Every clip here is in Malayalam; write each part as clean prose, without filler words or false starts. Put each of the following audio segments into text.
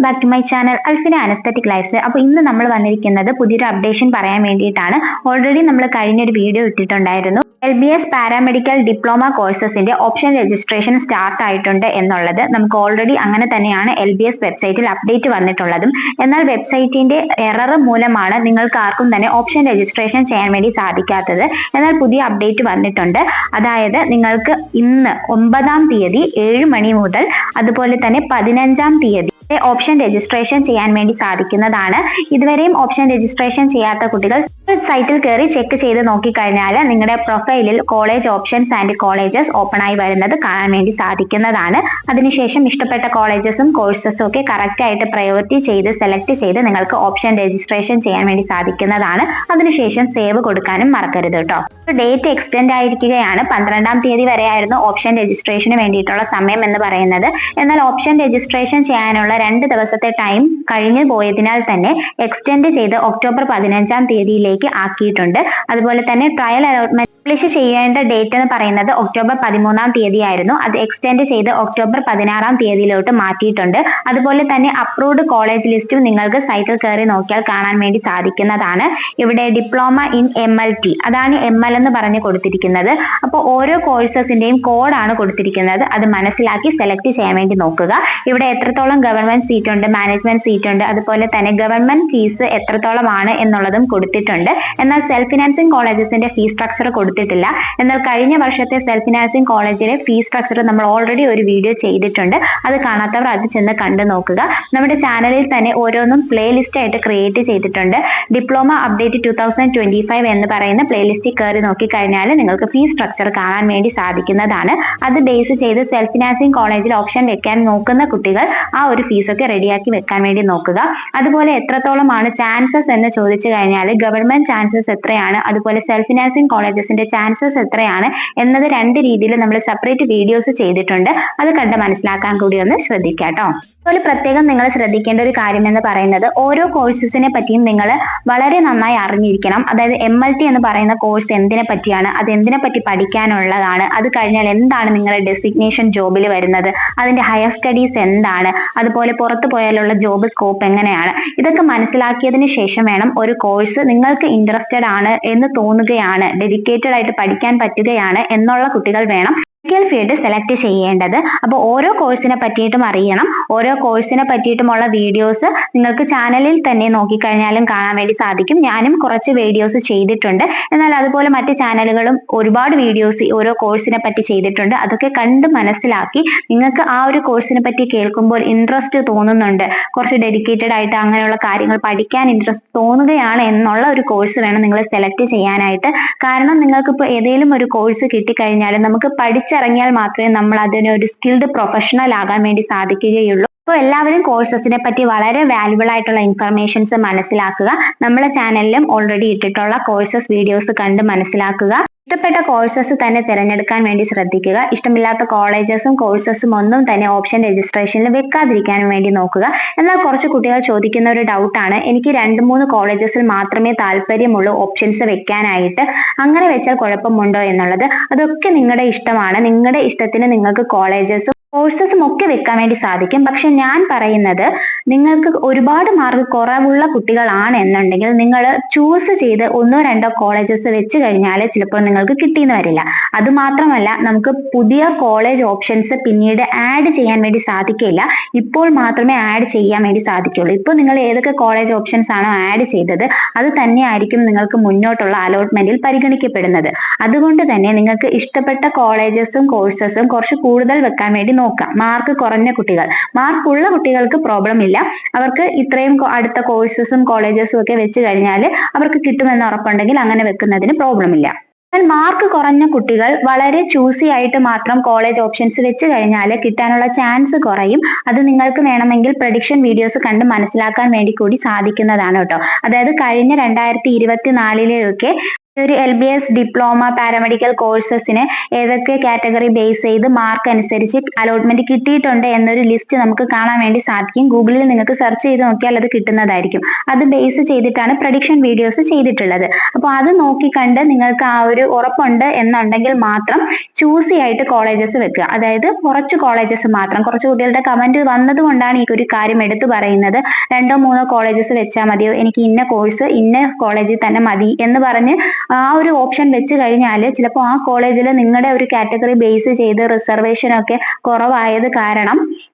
Back to my channel Alfina anaesthetic lifes. അപ്പോൾ ഇന്ന് നമ്മൾ വന്നിരിക്കുന്നത് പുതിയൊരു അപ്ഡേഷൻ പറയാൻ വേണ്ടിയിട്ടാണ്. ഓൾറെഡി നമ്മൾ കഴിഞ്ഞൊരു വീഡിയോ ഇട്ടിട്ടുണ്ടായിരുന്നു. LBS പാരാമെഡിക്കൽ ഡിപ്ലോമ കോഴ്സസിന്റെ ഓപ്ഷൻ രജിസ്ട്രേഷൻ സ്റ്റാർട്ട് ആയിട്ടുണ്ട് എന്നുള്ളത്. നമുക്ക് ഓൾറെഡി അങ്ങനെ തന്നെയാണ് LBS വെബ്സൈറ്റിൽ അപ്ഡേറ്റ് വന്നിട്ടുള്ളതും. എന്നാൽ വെബ്സൈറ്റിന്റെ എറർ മൂലമാണ് നിങ്ങൾക്ക് ആർക്കും തന്നെ ഓപ്ഷൻ രജിസ്ട്രേഷൻ ചെയ്യാൻ വേണ്ടി സാധിക്കാത്തത്. എന്നാൽ പുതിയ അപ്ഡേറ്റ് വന്നിട്ടുണ്ട്. അതായത് നിങ്ങൾക്ക് ഇന്ന് 9-ാം തീയതി 7 മണി മുതൽ അതുപോലെ തന്നെ 15-ാം തീയതി ഓപ്ഷൻ രജിസ്ട്രേഷൻ ചെയ്യാൻ വേണ്ടി സാധിക്കുന്നതാണ്. ഇതുവരെയും ഓപ്ഷൻ രജിസ്ട്രേഷൻ ചെയ്യാത്ത കുട്ടികൾ സൈറ്റിൽ കയറി ചെക്ക് ചെയ്ത് നോക്കിക്കഴിഞ്ഞാൽ നിങ്ങളുടെ പ്രൊഫൈലിൽ college options and colleges open ആയി വരുന്നത് കാണാൻ വേണ്ടി സാധിക്കുന്നതാണ്. അതിനുശേഷം ഇഷ്ടപ്പെട്ട കോളേജസും കോഴ്സസും ഒക്കെ കറക്റ്റ് ആയിട്ട് പ്രയോറിറ്റി ചെയ്ത് സെലക്ട് ചെയ്ത് നിങ്ങൾക്ക് ഓപ്ഷൻ രജിസ്ട്രേഷൻ ചെയ്യാൻ വേണ്ടി സാധിക്കുന്നതാണ്. അതിനുശേഷം സേവ് കൊടുക്കാനും മറക്കരുത് കേട്ടോ. ഡേറ്റ് എക്സ്റ്റെൻഡ് ആയിരിക്കുകയാണ്. 12-ാം തീയതി വരെയായിരുന്നു ഓപ്ഷൻ രജിസ്ട്രേഷന് വേണ്ടിയിട്ടുള്ള സമയം എന്ന് പറയുന്നത്. എന്നാൽ ഓപ്ഷൻ രജിസ്ട്രേഷൻ ചെയ്യാനുള്ള 2 ദിവസത്തെ ടൈം കഴിഞ്ഞു പോയതിനാൽ തന്നെ എക്സ്റ്റെൻഡ് ചെയ്ത് ഒക്ടോബർ 15-ാം തീയതിയിലേക്ക് ആക്കിയിട്ടുണ്ട്. അതുപോലെ തന്നെ ട്രയൽ അലോട്ട്മെന്റ് പബ്ലിഷ് ചെയ്യേണ്ട ഡേറ്റ് എന്ന് പറയുന്നത് ഒക്ടോബർ 13-ാം തീയതി ആയിരുന്നു. അത് എക്സ്റ്റെൻഡ് ചെയ്ത് ഒക്ടോബർ 16-ാം തീയതിയിലോട്ട് മാറ്റിയിട്ടുണ്ട്. അതുപോലെ തന്നെ അപ്രൂവ്ഡ് കോളേജ് ലിസ്റ്റും നിങ്ങൾക്ക് സൈറ്റിൽ കയറി നോക്കിയാൽ കാണാൻ വേണ്ടി സാധിക്കുന്നതാണ്. ഇവിടെ ഡിപ്ലോമ ഇൻ MLT അതാണ് ML എന്ന് പറഞ്ഞ് കൊടുത്തിരിക്കുന്നത്. അപ്പോൾ ഓരോ കോഴ്സസിന്റെയും കോഡാണ് കൊടുത്തിരിക്കുന്നത്. അത് മനസ്സിലാക്കി സെലക്ട് ചെയ്യാൻ വേണ്ടി നോക്കുക. ഇവിടെ എത്രത്തോളം ഗവൺമെന്റ് സീറ്റ് ഉണ്ട്, മാനേജ്മെന്റ് സീറ്റ് ഉണ്ട്, അതുപോലെ തന്നെ ഗവൺമെന്റ് ഫീസ് എത്രത്തോളമാണ് എന്നുള്ളതും കൊടുത്തിട്ടുണ്ട്. എന്നാൽ സെൽഫ് ഫിനാൻസിങ് കോളേജസിന്റെ ഫീസ് സ്ട്രക്ചർ കൊടുത്തിട്ടില്ല. എന്നാൽ കഴിഞ്ഞ വർഷത്തെ സെൽഫ് ഫിനാൻസിങ് കോളേജിലെ ഫീസ് സ്ട്രക്ചർ നമ്മൾ ഓൾറെഡി ഒരു വീഡിയോ ചെയ്തിട്ടുണ്ട്. അത് കാണാത്തവർ അത് ചെന്ന് കണ്ടു നോക്കുക. നമ്മുടെ ചാനലിൽ തന്നെ ഓരോന്നും പ്ലേലിസ്റ്റ് ആയിട്ട് ക്രിയേറ്റ് ചെയ്തിട്ടുണ്ട്. ഡിപ്ലോമ അപ്ഡേറ്റ് 2025 എന്ന് പറയുന്ന പ്ലേലിസ്റ്റിൽ കയറി നോക്കിക്കഴിഞ്ഞാൽ നിങ്ങൾക്ക് ഫീസ് സ്ട്രക്ചർ കാണാൻ വേണ്ടി സാധിക്കുന്നതാണ്. അത് ബേസ് ചെയ്ത് സെൽഫ് ഫിനാൻസിങ് കോളേജിൽ ഓപ്ഷൻ വെക്കാൻ നോക്കുന്ന കുട്ടികൾ ആ ഒരു ഫീസൊക്കെ റെഡിയാക്കി വെക്കാൻ വേണ്ടി നോക്കുക. അതുപോലെ എത്രത്തോളമാണ് ചാൻസസ് എന്ന് ചോദിച്ചു കഴിഞ്ഞാൽ ഗവൺമെന്റ് ചാൻസസ് എത്രയാണ്, അതുപോലെ സെൽഫ് ഫിനാൻസിങ് കോളേജസിന്റെ ചാൻസസ് എത്രയാണ് എന്നത് 2 രീതിയിൽ നമ്മൾ സെപ്പറേറ്റ് വീഡിയോസ് ചെയ്തിട്ടുണ്ട്. അത് കണ്ട് മനസ്സിലാക്കാൻ കൂടി ഒന്ന് ശ്രദ്ധിക്കാം കേട്ടോ. അതുപോലെ പ്രത്യേകം നിങ്ങൾ ശ്രദ്ധിക്കേണ്ട ഒരു കാര്യം എന്ന് പറയുന്നത് ഓരോ കോഴ്സസിനെ പറ്റിയും നിങ്ങൾ വളരെ നന്നായി അറിഞ്ഞിരിക്കണം. അതായത് MLT എന്ന് പറയുന്ന കോഴ്സ് എന്തിനെ പറ്റിയാണ്, അത് എന്തിനെ പറ്റി പഠിക്കാനുള്ളതാണ്, അത് കഴിഞ്ഞാൽ എന്താണ് നിങ്ങളുടെ ഡെസിഗ്നേഷൻ ജോബിൽ വരുന്നത്, അതിന്റെ ഹയർ സ്റ്റഡീസ് എന്താണ്, അതുപോലെ പുറത്തു പോയാലുള്ള ജോബ് സ്കോപ്പ് എങ്ങനെയാണ്, ഇതൊക്കെ മനസ്സിലാക്കിയതിന് ശേഷം വേണം ഒരു കോഴ്സ് നിങ്ങൾക്ക് ഇൻട്രസ്റ്റഡ് ആണ് എന്ന് തോന്നുകയാണ്, ഡെഡിക്കേറ്റഡ് ആയിട്ട് പഠിക്കാൻ പറ്റുകയാണ് എന്നുള്ള കുട്ടികൾ വേണം മെഡിക്കൽ ഫീൽഡ് സെലക്ട് ചെയ്യേണ്ടത്. അപ്പോൾ ഓരോ കോഴ്സിനെ പറ്റിയിട്ടും അറിയണം. ഓരോ കോഴ്സിനെ പറ്റിയിട്ടുമുള്ള വീഡിയോസ് നിങ്ങൾക്ക് ചാനലിൽ തന്നെ നോക്കിക്കഴിഞ്ഞാലും കാണാൻ വേണ്ടി സാധിക്കും. ഞാനും കുറച്ച് വീഡിയോസ് ചെയ്തിട്ടുണ്ട്. എന്നാൽ അതുപോലെ മറ്റ് ചാനലുകളും ഒരുപാട് വീഡിയോസ് ഓരോ കോഴ്സിനെ പറ്റി ചെയ്തിട്ടുണ്ട്. അതൊക്കെ കണ്ട് മനസ്സിലാക്കി നിങ്ങൾക്ക് ആ ഒരു കോഴ്സിനെ പറ്റി കേൾക്കുമ്പോൾ ഇൻട്രസ്റ്റ് തോന്നുന്നുണ്ട്, കുറച്ച് ഡെഡിക്കേറ്റഡ് ആയിട്ട് അങ്ങനെയുള്ള കാര്യങ്ങൾ പഠിക്കാൻ ഇൻട്രസ്റ്റ് തോന്നുകയാണ് എന്നുള്ള ഒരു കോഴ്സ് വേണം നിങ്ങൾ സെലക്ട് ചെയ്യാനായിട്ട്. കാരണം നിങ്ങൾക്ക് ഇപ്പോൾ ഏതെങ്കിലും ഒരു കോഴ്സ് കിട്ടിക്കഴിഞ്ഞാൽ നമുക്ക് പഠിച്ചിറങ്ങിയാൽ മാത്രമേ നമ്മൾ അതിനൊരു സ്കിൽഡ് പ്രൊഫഷണൽ ആകാൻ വേണ്ടി സാധിക്കുകയുള്ളൂ. അപ്പോൾ എല്ലാവരും കോഴ്സസിനെ പറ്റി വളരെ വാല്യുബിൾ ആയിട്ടുള്ള ഇൻഫർമേഷൻസ് മനസ്സിലാക്കുക. നമ്മുടെ ചാനലിലും ഓൾറെഡി ഇട്ടിട്ടുള്ള കോഴ്സസ് വീഡിയോസ് കണ്ട് മനസ്സിലാക്കുക. ഇഷ്ടപ്പെട്ട കോഴ്സസ് തന്നെ തിരഞ്ഞെടുക്കാൻ വേണ്ടി ശ്രദ്ധിക്കുക. ഇഷ്ടമില്ലാത്ത കോളേജസും കോഴ്സസും ഒന്നും തന്നെ ഓപ്ഷൻ രജിസ്ട്രേഷനിൽ വെക്കാതിരിക്കാനും വേണ്ടി നോക്കുക. എന്നാൽ കുറച്ച് കുട്ടികൾ ചോദിക്കുന്ന ഒരു ഡൗട്ടാണ്, എനിക്ക് 2-3 കോളേജസിൽ മാത്രമേ താല്പര്യമുള്ളൂ ഓപ്ഷൻസ് വെക്കാനായിട്ട്, അങ്ങനെ വെച്ചാൽ കുഴപ്പമുണ്ടോ എന്നുള്ളത്. അതൊക്കെ നിങ്ങളുടെ ഇഷ്ടമാണ്. നിങ്ങളുടെ ഇഷ്ടത്തിന് നിങ്ങൾക്ക് കോളേജസും കോഴ്സസും ഒക്കെ വെക്കാൻ വേണ്ടി സാധിക്കും. പക്ഷെ ഞാൻ പറയുന്നത് നിങ്ങൾക്ക് ഒരുപാട് മാർക്ക് കുറവുള്ള കുട്ടികളാണ് എന്നുണ്ടെങ്കിൽ നിങ്ങൾ ചൂസ് ചെയ്ത് 1-2 കോളേജസ് വെച്ച് കഴിഞ്ഞാൽ ചിലപ്പോൾ നിങ്ങൾക്ക് കിട്ടിയെന്ന് വരില്ല. അതുമാത്രമല്ല നമുക്ക് പുതിയ കോളേജ് ഓപ്ഷൻസ് പിന്നീട് ആഡ് ചെയ്യാൻ വേണ്ടി സാധിക്കില്ല. ഇപ്പോൾ മാത്രമേ ആഡ് ചെയ്യാൻ വേണ്ടി സാധിക്കുള്ളൂ. ഇപ്പോൾ നിങ്ങൾ ഏതൊക്കെ കോളേജ് ഓപ്ഷൻസ് ആണോ ആഡ് ചെയ്തത് അത് തന്നെയായിരിക്കും നിങ്ങൾക്ക് മുന്നോട്ടുള്ള അലോട്ട്മെന്റിൽ പരിഗണിക്കപ്പെടുന്നത്. അതുകൊണ്ട് തന്നെ നിങ്ങൾക്ക് ഇഷ്ടപ്പെട്ട കോളേജസും കോഴ്സസും കുറച്ച് കൂടുതൽ വെക്കാൻ വേണ്ടി നോക്കാം. മാർക്ക് കുറഞ്ഞ കുട്ടികൾ, മാർക്കുള്ള കുട്ടികൾക്ക് പ്രോബ്ലം ഇല്ല. അവർക്ക് ഇത്രയും അടുത്ത കോഴ്സസും കോളേജസും ഒക്കെ വെച്ച് കഴിഞ്ഞാൽ അവർക്ക് കിട്ടുമെന്ന് ഉറപ്പുണ്ടെങ്കിൽ അങ്ങനെ വെക്കുന്നതിന് പ്രോബ്ലം ഇല്ല. എന്നാൽ മാർക്ക് കുറഞ്ഞ കുട്ടികൾ വളരെ ചൂസി ആയിട്ട് മാത്രം കോളേജ് ഓപ്ഷൻസ് വെച്ച് കഴിഞ്ഞാൽ കിട്ടാനുള്ള ചാൻസ് കുറയും. അത് നിങ്ങൾക്ക് വേണമെങ്കിൽ പ്രഡിക്ഷൻ വീഡിയോസ് കണ്ട് മനസ്സിലാക്കാൻ വേണ്ടി കൂടി സാധിക്കുന്നതാണ് കേട്ടോ. അതായത് കഴിഞ്ഞ 2024-ലെയൊക്കെ ഒരു LBS ഡിപ്ലോമ പാരാമെഡിക്കൽ കോഴ്സസിന് ഏതൊക്കെ കാറ്റഗറി ബേസ് ചെയ്ത് മാർക്ക് അനുസരിച്ച് അലോട്ട്മെന്റ് കിട്ടിയിട്ടുണ്ട് എന്നൊരു ലിസ്റ്റ് നമുക്ക് കാണാൻ വേണ്ടി സാധിക്കും. ഗൂഗിളിൽ നിങ്ങൾക്ക് സെർച്ച് ചെയ്ത് നോക്കിയാൽ അത് കിട്ടുന്നതായിരിക്കും. അത് ബേസ് ചെയ്തിട്ടാണ് പ്രഡിക്ഷൻ വീഡിയോസ് ചെയ്തിട്ടുള്ളത്. അപ്പോൾ അത് നോക്കിക്കണ്ട് നിങ്ങൾക്ക് ആ ഒരു ഉറപ്പുണ്ട് എന്നുണ്ടെങ്കിൽ മാത്രം ചൂസി ആയിട്ട് കോളേജസ് വെക്കുക. അതായത് കുറച്ച് കോളേജസ് മാത്രം. കുറച്ച് കുട്ടികളുടെ കമന്റ് വന്നത് കൊണ്ടാണ് ഈ ഒരു കാര്യം എടുത്തു പറയുന്നത്. 2 3 കോളേജസ് വെച്ചാൽ മതിയോ, എനിക്ക് ഇന്ന കോഴ്സ് ഇന്ന കോളേജിൽ തന്നെ മതി എന്ന് പറഞ്ഞ് ആ ഒരു ഓപ്ഷൻ വെച്ച് കഴിഞ്ഞാൽ ചിലപ്പോൾ ആ കോളേജിൽ നിങ്ങളുടെ ഒരു കാറ്റഗറി ബേസ് ചെയ്ത് റിസർവേഷൻ ഒക്കെ കുറവായത് കാരണം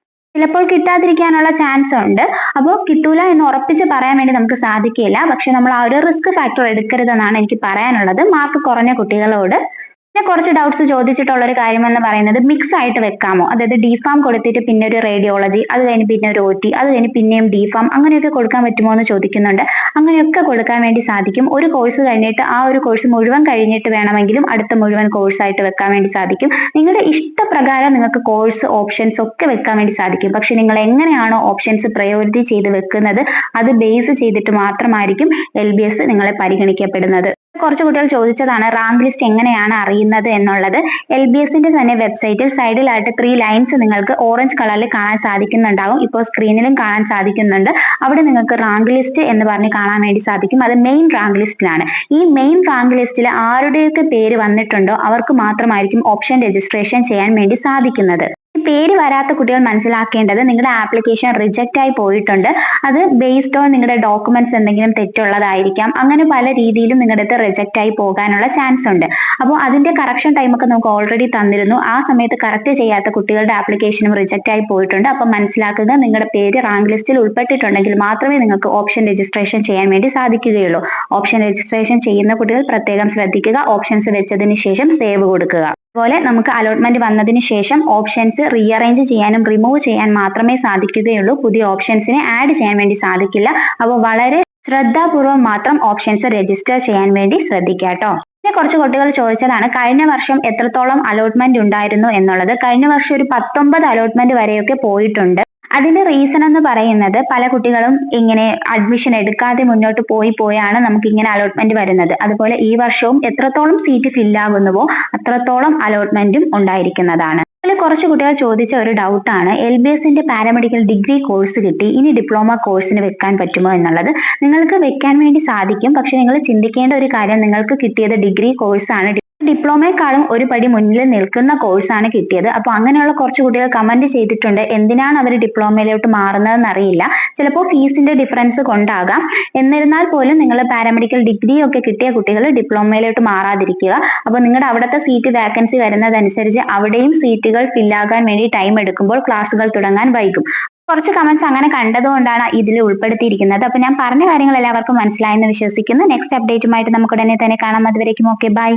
ചിലപ്പോൾ കിട്ടാതിരിക്കാനുള്ള ചാൻസ് ഉണ്ട്. അപ്പോൾ കിട്ടൂല എന്ന് ഉറപ്പിച്ച് പറയാൻ വേണ്ടി നമുക്ക് സാധിക്കില്ല. പക്ഷെ നമ്മൾ ആ ഒരു റിസ്ക് ഫാക്ടർ എടുക്കരുതെന്നാണ് എനിക്ക് പറയാനുള്ളത് മാർക്ക് കുറഞ്ഞ കുട്ടികളോട്. പിന്നെ കുറച്ച് ഡൗട്ട്സ് ചോദിച്ചിട്ടുള്ള ഒരു കാര്യം എന്ന് പറയുന്നത് മിക്സ് ആയിട്ട് വെക്കാമോ, അതായത് ഡിഫാം കൊടുത്തിട്ട് പിന്നെ ഒരു റേഡിയോളജി, അത് കഴിഞ്ഞ് പിന്നെ ഒരു OT, അത് കഴിഞ്ഞ് പിന്നെയും ഡിഫാം, അങ്ങനെയൊക്കെ കൊടുക്കാൻ പറ്റുമോ എന്ന് ചോദിക്കുന്നുണ്ട്. അങ്ങനെയൊക്കെ കൊടുക്കാൻ വേണ്ടി സാധിക്കും. ഒരു കോഴ്സ് കഴിഞ്ഞിട്ട് ആ ഒരു കോഴ്സ് മുഴുവൻ കഴിഞ്ഞിട്ട് വേണമെങ്കിലും അടുത്ത മുഴുവൻ കോഴ്സായിട്ട് വെക്കാൻ വേണ്ടി സാധിക്കും. നിങ്ങളുടെ ഇഷ്ടപ്രകാരം നിങ്ങൾക്ക് കോഴ്സ് ഓപ്ഷൻസ് ഒക്കെ വെക്കാൻ വേണ്ടി സാധിക്കും. പക്ഷെ നിങ്ങൾ എങ്ങനെയാണോ ഓപ്ഷൻസ് പ്രയോറിറ്റി ചെയ്ത് വെക്കുന്നത് അത് ബേസ് ചെയ്തിട്ട് മാത്രമായിരിക്കും LBS നിങ്ങളെ പരിഗണിക്കപ്പെടുന്നത്. കുറച്ച് കുട്ടികൾ ചോദിച്ചതാണ് റാങ്ക് ലിസ്റ്റ് എങ്ങനെയാണ് അറിയുന്നത് എന്നുള്ളത്. LBSന്റെ തന്നെ വെബ്സൈറ്റിൽ സൈഡിലായിട്ട് 3 ലൈൻസ് നിങ്ങൾക്ക് ഓറഞ്ച് കളറിൽ കാണാൻ സാധിക്കുന്നുണ്ടാവും. ഇപ്പോൾ സ്ക്രീനിലും കാണാൻ സാധിക്കുന്നുണ്ട്. അവിടെ നിങ്ങൾക്ക് റാങ്ക് ലിസ്റ്റ് എന്ന് പറഞ്ഞ് കാണാൻ വേണ്ടി സാധിക്കും. അത് മെയിൻ റാങ്ക് ലിസ്റ്റിലാണ്. ഈ മെയിൻ റാങ്ക് ലിസ്റ്റിൽ ആരുടെയൊക്കെ പേര് വന്നിട്ടുണ്ടോ അവർക്ക് മാത്രമായിരിക്കും ഓപ്ഷൻ രജിസ്ട്രേഷൻ ചെയ്യാൻ വേണ്ടി സാധിക്കുന്നത്. പേര് വരാത്ത കുട്ടികൾ മനസ്സിലാക്കേണ്ടത് നിങ്ങളുടെ ആപ്ലിക്കേഷൻ റിജക്റ്റ് ആയി പോയിട്ടുണ്ട്. അത് ബേസ്ഡ് ഓൺ നിങ്ങളുടെ ഡോക്യുമെന്റ്സ് എന്തെങ്കിലും തെറ്റുള്ളതായിരിക്കാം. അങ്ങനെ പല രീതിയിലും നിങ്ങളുടെ അടുത്ത് റിജക്റ്റ് ആയി പോകാനുള്ള ചാൻസ് ഉണ്ട്. അപ്പോൾ അതിന്റെ കറക്ഷൻ ടൈം ഒക്കെ നമുക്ക് ഓൾറെഡി തന്നിരുന്നു. ആ സമയത്ത് കറക്റ്റ് ചെയ്യാത്ത കുട്ടികളുടെ ആപ്ലിക്കേഷനും റിജക്റ്റ് ആയി പോയിട്ടുണ്ട്. അപ്പോൾ മനസ്സിലാക്കുക, നിങ്ങളുടെ പേര് റാങ്ക് ലിസ്റ്റിൽ ഉൾപ്പെട്ടിട്ടുണ്ടെങ്കിൽ മാത്രമേ നിങ്ങൾക്ക് ഓപ്ഷൻ രജിസ്ട്രേഷൻ ചെയ്യാൻ വേണ്ടി സാധിക്കുകയുള്ളൂ. ഓപ്ഷൻ രജിസ്ട്രേഷൻ ചെയ്യുന്ന കുട്ടികൾ പ്രത്യേകം ശ്രദ്ധിക്കുക. ഓപ്ഷൻസ് വെച്ചതിന് ശേഷം സേവ് കൊടുക്കുക. അതുപോലെ നമുക്ക് അലോട്ട്മെന്റ് വന്നതിന് ശേഷം ഓപ്ഷൻസ് റീഅറേഞ്ച് ചെയ്യാനും റിമൂവ് ചെയ്യാൻ മാത്രമേ സാധിക്കുകയുള്ളൂ. പുതിയ ഓപ്ഷൻസിനെ ആഡ് ചെയ്യാൻ വേണ്ടി സാധിക്കില്ല. അപ്പോൾ വളരെ ശ്രദ്ധാപൂർവം മാത്രം ഓപ്ഷൻസ് രജിസ്റ്റർ ചെയ്യാൻ വേണ്ടി ശ്രദ്ധിക്കുക കേട്ടോ. പിന്നെ കുറച്ച് കുട്ടികൾ ചോദിച്ചതാണ് കഴിഞ്ഞ വർഷം എത്രത്തോളം അലോട്ട്മെന്റ് ഉണ്ടായിരുന്നു എന്നുള്ളത്. കഴിഞ്ഞ വർഷം ഒരു 19 അലോട്ട്മെന്റ് വരെയൊക്കെ പോയിട്ടുണ്ട്. അതിന്റെ റീസൺ എന്ന് പറയുന്നത് പല കുട്ടികളും ഇങ്ങനെ അഡ്മിഷൻ എടുക്കാതെ മുന്നോട്ട് പോയാണ് നമുക്ക് ഇങ്ങനെ അലോട്ട്മെന്റ് വരുന്നത്. അതുപോലെ ഈ വർഷവും എത്രത്തോളം സീറ്റ് ഫില്ലാകുന്നുവോ അത്രത്തോളം അലോട്ട്മെന്റും ഉണ്ടായിരിക്കുന്നതാണ്. അതുപോലെ കുറച്ച് കുട്ടികൾ ചോദിച്ച ഒരു ഡൗട്ടാണ് LBSന്റെ പാരാമെഡിക്കൽ ഡിഗ്രി കോഴ്സ് കിട്ടി, ഇനി ഡിപ്ലോമ കോഴ്സിന് വെക്കാൻ പറ്റുമോ എന്നുള്ളത്. നിങ്ങൾക്ക് വെക്കാൻ വേണ്ടി സാധിക്കും. പക്ഷെ നിങ്ങൾ ചിന്തിക്കേണ്ട ഒരു കാര്യം, നിങ്ങൾക്ക് കിട്ടിയത് ഡിഗ്രി കോഴ്സാണ്. ഡിപ്ലോമയെക്കാളും ഒരു പടി മുന്നിൽ നിൽക്കുന്ന കോഴ്സാണ് കിട്ടിയത്. അപ്പോൾ അങ്ങനെയുള്ള കുറച്ച് കുട്ടികൾ കമന്റ് ചെയ്തിട്ടുണ്ട് എന്തിനാണ് അവർ ഡിപ്ലോമയിലോട്ട് മാറുന്നതെന്ന് അറിയില്ല. ചിലപ്പോൾ ഫീസിന്റെ ഡിഫറൻസ് കൊണ്ടാകാം. എന്നിരുന്നാൽ പോലും നിങ്ങൾ പാരാമെഡിക്കൽ ഡിഗ്രി ഒക്കെ കിട്ടിയ കുട്ടികൾ ഡിപ്ലോമയിലോട്ട് മാറാതിരിക്കുക. അപ്പോൾ നിങ്ങളുടെ അവിടുത്തെ സീറ്റ് വാക്കൻസി വരുന്നതനുസരിച്ച് അവിടെയും സീറ്റുകൾ ഫില്ലാകാൻ വേണ്ടി ടൈം എടുക്കുമ്പോൾ ക്ലാസ്സുകൾ തുടങ്ങാൻ വൈകും. കുറച്ച് കമന്റ്സ് അങ്ങനെ കണ്ടതുകൊണ്ടാണ് ഇതിൽ ഉൾപ്പെടുത്തിയിരിക്കുന്നത്. അപ്പൊ ഞാൻ പറഞ്ഞ കാര്യങ്ങൾ എല്ലാവർക്കും മനസ്സിലായെന്ന് വിശ്വസിക്കുന്നു. നെക്സ്റ്റ് അപ്ഡേറ്റുമായിട്ട് നമുക്ക് ഉടനെ തന്നെ കാണാം. അതുവരേക്കും ഓക്കെ, ബൈ.